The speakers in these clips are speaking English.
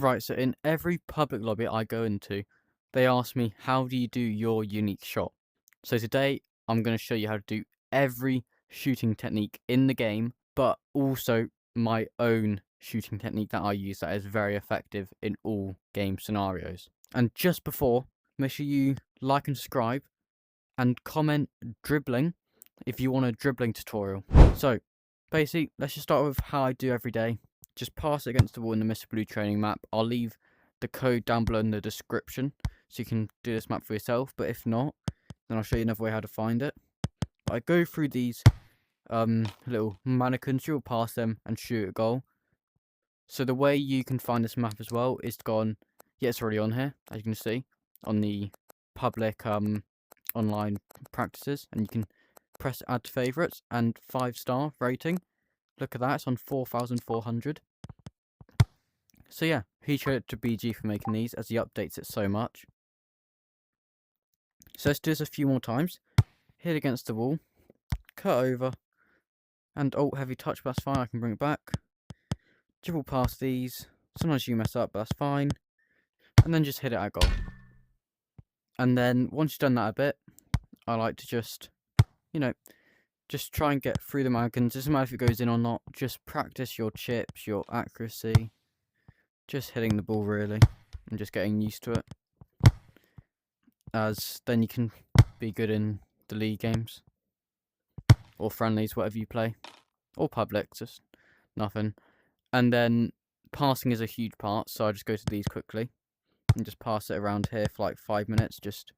Right, so in every public lobby I go into, they ask me, how do you do your unique shot? So today, I'm going to show you how to do every shooting technique in the game, but also my own shooting technique that I use that is very effective in all game scenarios. And just before, make sure you like and subscribe, and comment dribbling if you want a dribbling tutorial. So, basically, let's just start with how I do every day. Just pass it against the wall in the Mr. Blue training map. I'll leave the code down below in the description so you can do this map for yourself, but if not, then I'll show you another way how to find it. But I go through these little mannequins, you'll pass them and shoot a goal. So the way you can find this map as well is to go on, yeah, it's already on here, as you can see, on the public online practices, and you can press add to favorites and 5-star rating. Look at that, it's on 4,400. So yeah, huge credit to BG for making these, as he updates it so much. So let's do this a few more times. Hit against the wall, cut over, and heavy touch, but that's fine, I can bring it back. Dribble past these, sometimes you mess up, but that's fine. And then just hit it at goal. And then once you've done that a bit, I like to just, just try and get through the mannequins. Doesn't matter if it goes in or not, just practice your chips, your accuracy, just hitting the ball really, and just getting used to it. As then you can be good in the league games, or friendlies, whatever you play, or public, just nothing. And then passing is a huge part, so I just go to these quickly, and just pass it around here for like 5 minutes, just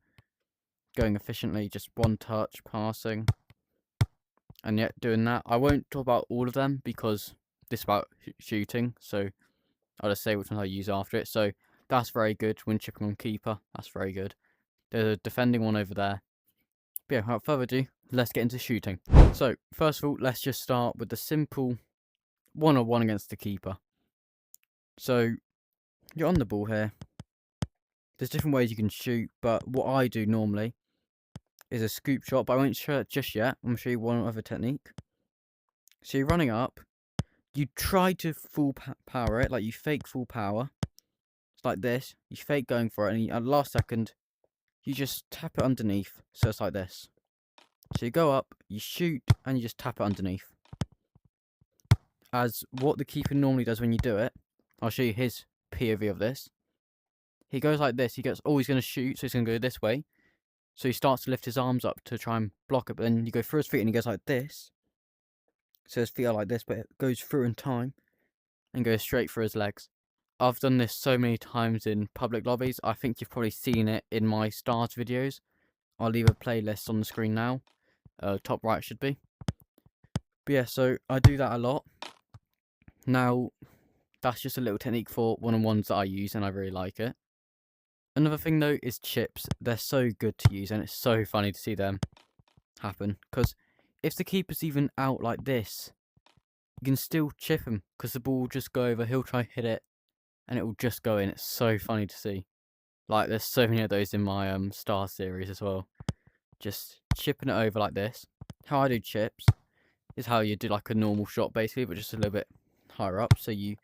going efficiently, just one touch, passing. And yet doing that, I won't talk about all of them because this is about shooting, so I'll just say which ones I use after it. So that's very good when chipping on keeper, that's very good. There's a defending one over there. But yeah, without further ado, let's get into shooting. So first of all, let's just start with the simple 1-on-1 against the keeper. So you're on the ball here. There's different ways you can shoot, but what I do normally is a scoop shot, but I won't show it just yet. I'm going to show you one other technique. So you're running up, you try to full power it, like you fake full power. It's like this, you fake going for it, and at the last second, you just tap it underneath, so it's like this. So you go up, you shoot, and you just tap it underneath. As what the keeper normally does when you do it, I'll show you his POV of this. He goes like this, he's going to shoot, so he's going to go this way. So he starts to lift his arms up to try and block it, but then you go through his feet and he goes like this. So his feet are like this, but it goes through in time and goes straight through his legs. I've done this so many times in public lobbies. I think you've probably seen it in my start videos. I'll leave a playlist on the screen now. Top right should be. But yeah, so I do that a lot. Now, that's just a little technique for one-on-ones that I use, and I really like it. Another thing though is chips. They're so good to use, and it's so funny to see them happen. Because if the keeper's even out like this, you can still chip him, because the ball will just go over, he'll try hit it, and it will just go in. It's so funny to see. Like, there's so many of those in my Star series as well. Just chipping it over like this. How I do chips is how you do like a normal shot basically, but just a little bit higher up. So you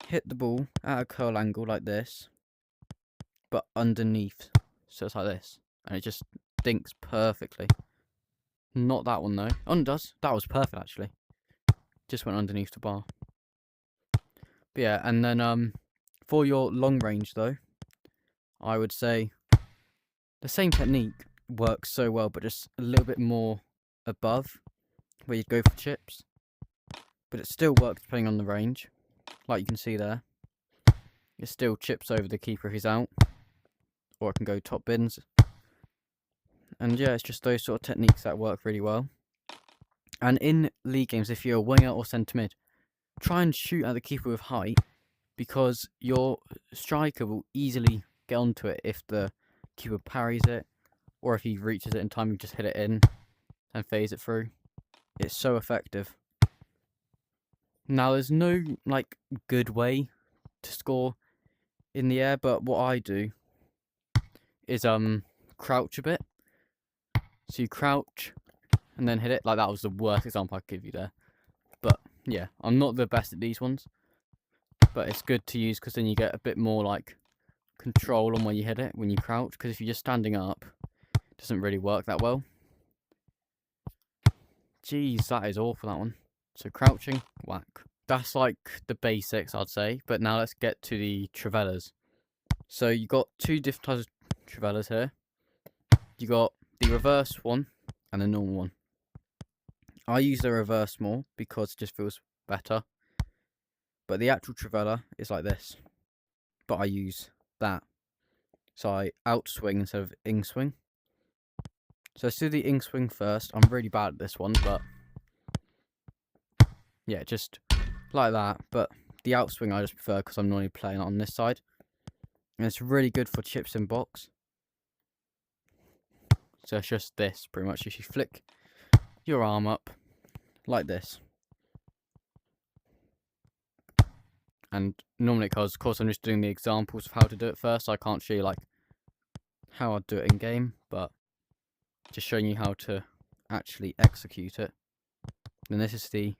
hit the ball at a curl angle like this, but underneath, so it's like this, and it just dinks perfectly. Not that one though. Oh, it does. That was perfect actually. Just went underneath the bar. But yeah, and then for your long range though, I would say the same technique works so well, but just a little bit more above where you'd go for chips. But it still works depending on the range, like you can see there. It still chips over the keeper if he's out, or I can go top bins. And yeah, it's just those sort of techniques that work really well. And in league games, if you're a winger or centre mid, try and shoot at the keeper with height, because your striker will easily get onto it if the keeper parries it, or if he reaches it in time, you just hit it in and phase it through. It's so effective. Now, there's no like good way to score in the air, but what I do is crouch a bit. So you crouch and then hit it. Like, that was the worst example I could give you there. But yeah, I'm not the best at these ones. but it's good to use because then you get a bit more like control on where you hit it when you crouch, because if you're just standing up, it doesn't really work that well. Jeez, that is awful, that one. So crouching, whack. That's like the basics, I'd say, but now let's get to the Trivellas. So you got two different types of Trivellas here. You got the reverse one and the normal one. I use the reverse more because it just feels better. But the actual Trivella is like this. But I use that. So I outswing instead of in-swing. So let's do the in-swing first. I'm really bad at this one, but yeah, just like that. But the outswing I just prefer because I'm normally playing on this side. And it's really good for chips in box. So it's just this, pretty much. You flick your arm up like this. And normally, because of course I'm just doing the examples of how to do it first, I can't show you like how I'd do it in game, but just showing you how to actually execute it. And this is the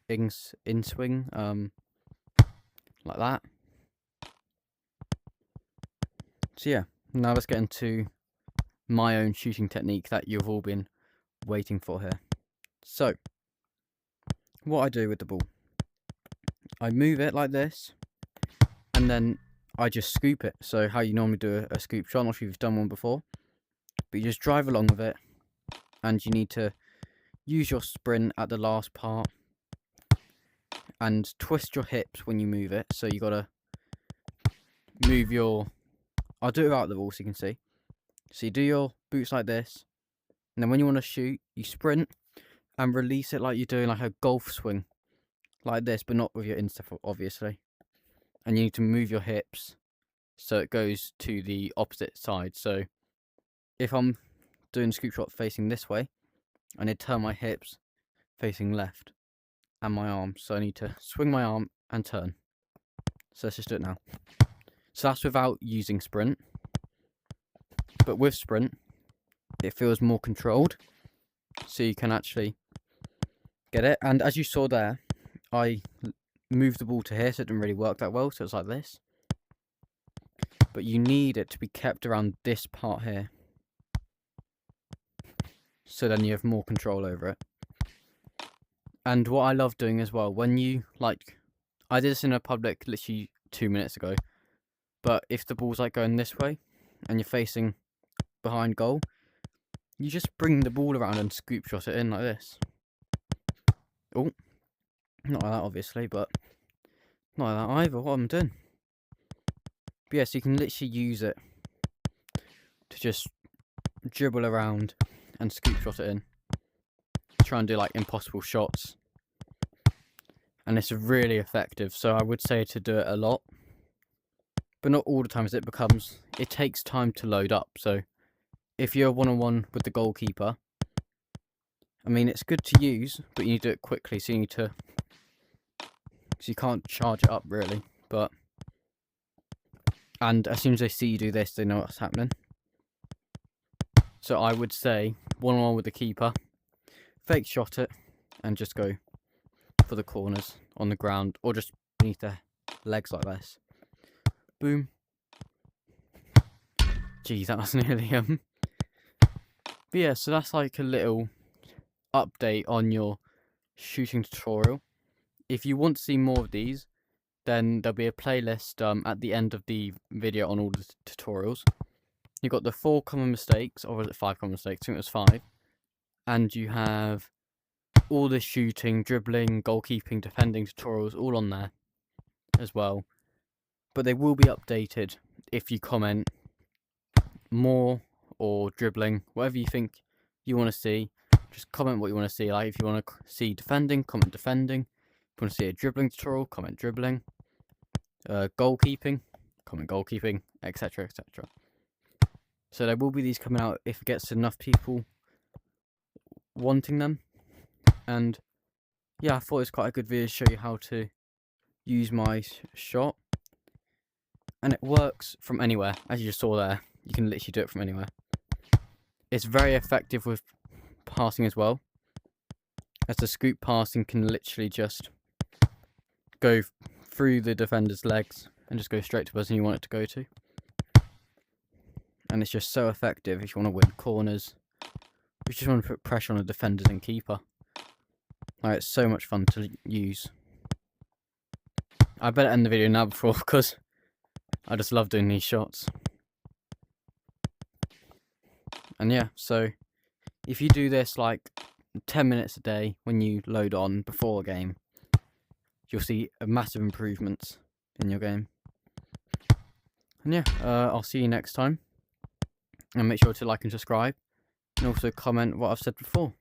in swing, like that. So yeah, now let's get into my own shooting technique that you've all been waiting for here. So, what I do with the ball, I move it like this, and then I just scoop it. So how you normally do a scoop shot, I'm not sure if you've done one before, but you just drive along with it, and you need to use your sprint at the last part, and twist your hips when you move it. So you gotta move your, I'll do it without the ball so you can see. So you do your boots like this, and then when you want to shoot, you sprint and release it like you're doing like a golf swing, like this, but not with your instep, obviously. And you need to move your hips so it goes to the opposite side. So if I'm doing a scoop shot facing this way, I need to turn my hips facing left and my arms. So I need to swing my arm and turn. So let's just do it now. So that's without using sprint. But with sprint, it feels more controlled. So you can actually get it. And as you saw there, I moved the ball to here, so it didn't really work that well. So it's like this. But you need it to be kept around this part here. So then you have more control over it. And what I love doing as well, when you, like, I did this in a public literally 2 minutes ago. But if the ball's like going this way, and you're facing behind goal, you just bring the ball around and scoop shot it in like this. Oh, not like that obviously, but not like that either, what I'm doing. But yeah, so you can literally use it to just dribble around and scoop shot it in. Try and do like impossible shots. And it's really effective, so I would say to do it a lot. But not all the time, as it takes time to load up. So if you're one-on-one with the goalkeeper, I mean, it's good to use, but you need to do it quickly, so you need to, so you can't charge it up really, but, and as soon as they see you do this, they know what's happening. So I would say, one-on-one with the keeper, fake shot it, and just go for the corners on the ground, or just beneath their legs like this. Boom. Geez, that was nearly, But yeah, so that's like a little update on your shooting tutorial. If you want to see more of these, then there'll be a playlist at the end of the video on all the tutorials. You've got the 4 common mistakes, or was it 5 common mistakes? I think it was 5. And you have all the shooting, dribbling, goalkeeping, defending tutorials all on there as well. But they will be updated if you comment more or dribbling, whatever you think you want to see. Just comment what you want to see. Like if you want to see defending, comment defending. If you want to see a dribbling tutorial, comment dribbling. Goalkeeping, comment goalkeeping, etc, etc. So there will be these coming out if it gets enough people wanting them. And yeah, I thought it was quite a good video to show you how to use my shot. And it works from anywhere, as you just saw there. You can literally do it from anywhere. It's very effective with passing as well, as the scoop passing can literally just go through the defender's legs and just go straight to the person you want it to go to. And it's just so effective if you want to win corners. You just want to put pressure on the defenders and keeper. Like, it's so much fun to use. I better end the video now before, because I just love doing these shots. And yeah, so if you do this like 10 minutes a day when you load on before a game, you'll see a massive improvements in your game. And yeah, I'll see you next time. And make sure to like and subscribe. And also comment what I've said before.